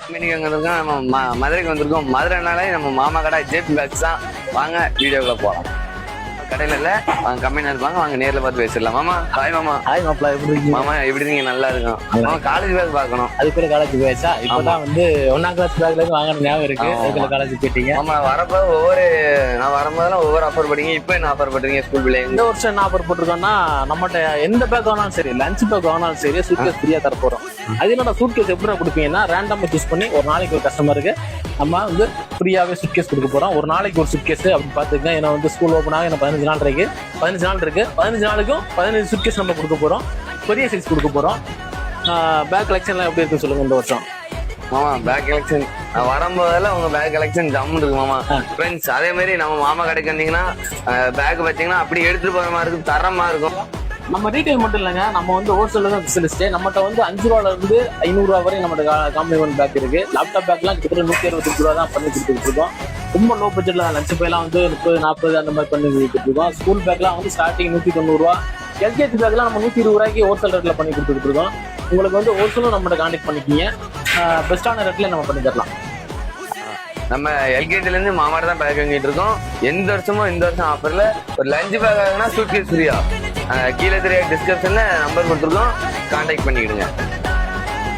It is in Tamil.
இன்னைக்கு அங்கே இருக்கோம், நம்ம மதுரைக்கு வந்திருக்கோம். மதுரைனாலே நம்ம மாமா கடை ஜேபி பேக்ஸ் தான். வாங்க வீடியோக்குள்ள போகலாம். கடையில் இல்லை, அவங்க கம்மியாக இருப்பாங்க. வாங்க நேரில் பார்த்து பேசிடலாம். மாமா ஹாய். மாமா ஹாய் மாப்பிளா, எப்படி இருக்கீங்க? மாமா எப்படி இருக்கீங்க? நல்லா இருக்கும். மாமா காலேஜ் பேக் பார்க்கணும். அது கூட காலேஜ் போயாச்சா? இப்பதான் வந்து 1ஆம் கிளாஸ் பேக்ல இருந்து வாங்கின ஞாபகம் இருக்கு. அதுக்குள்ள காலேஜ் போயிட்டீங்க. ஆமா, வரப்போ நான் வரும்போதெல்லாம் ஒவ்வொரு ஆஃபர் படிங்க. இப்போ என்ன ஆஃபர் பண்றீங்க ஸ்கூல் பிள்ளைங்க? இந்த வருஷம் என்ன ஆஃபர் போட்டிருக்கோம்னா, நம்மகிட்ட எந்த பேக் வாங்கினாலும் சரி, லஞ்ச் பேக் வாங்கினாலும் சரி, சூட்கேஸ் ஃப்ரீயா தர போறோம். அது என்னோட சூட்கேஸ் எப்படி கொடுப்பீங்கன்னா, ரேண்டமா சூஸ் பண்ணி ஒரு நாளைக்கு ஒரு கஸ்டமருக்கு நம்ம வந்து ஃப்ரீயாவே சூட்கேஸ் கொடுக்க போறோம். ஒரு நாளைக்கு ஒரு சூட்கேஸ் அப்படி பாத்துக்கங்க. ஏன்னா வந்து ஸ்கூல் ஓப்பன் ஆக இன்னும் 15 நாள் இருக்கு. 15 நாளுக்கும் 15 சூட்கேஸ் நம்ம கொடுக்க போறோம். பெரிய சைஸ் கொடுக்க போறோம். பேக் கலெக்ஷன்லாம் எப்படி இருக்கு சொல்லுங்க இந்த வருஷம்? மாமா பேக் கலெக்ஷன் வரும்போதெல்லாம் உங்க பேக் கலெக்ஷன் ஜம்முன்னு இருக்கு மாமா. ஃப்ரெண்ட்ஸ், அதே மாதிரி நம்ம மாமா கடைக்கு வந்தீங்கன்னா பேக் பார்த்தீங்கன்னா அப்படி எடுத்துட்டு போற மாதிரி இருக்கும், தரமா இருக்கும். நம்ம ரீட்டைல் மட்டும் இல்லைங்க, நம்ம வந்து ஹோல்சேல் தான் ஸ்பெஷலிஸ்ட். நம்மகிட்ட வந்து 5 ரூபால இருந்து 500 ரூபா வரை நம்மகிட்ட காம்ப்ளிமெண்ட் பேக் இருக்கு. லேப்டாப் பேக்லாம் கிட்டத்தட்ட 165 ரூபா தான் பண்ணி கொடுத்துட்டு இருக்கோம். ரொம்ப லோ பட்ஜெட்ல லஞ்ச் பேலாம் வந்து 30-40 அந்த மாதிரி பண்ணி கொடுத்துட்டு இருக்கோம். ஸ்கூல் பேக்லாம் வந்து ஸ்டார்டிங் 190 ரூபா. எல்கேஜி பேக்லாம் நம்ம 120 ரூபாய்க்கு ஹோல்சேல் ரேட்ல பண்ணி கொடுத்துட்டு இருக்கோம். உங்களுக்கு வந்து ஹோல்சேலும் நம்மகிட்ட கான்டாக்ட் பண்ணிக்கிங்க. பெஸ்டான ரேட்ல நம்ம பண்ணி தரலாம். நம்ம எல்கேஜில இருந்து மாமாட்ட தான் பேக் வாங்கிட்டு இருக்கோம். எந்த வருஷமும் இந்த வருஷம் ஆஃபர்ல ஒரு லஞ்ச் பேக் ஆகுனா சூட்கேஸ் ஃப்ரீயா. கீழே தெரிய டிஸ்கிரிப்ஷன்ல நம்பர் கொடுத்துருக்கோம், கான்டாக்ட் பண்ணிக்கிடுங்க.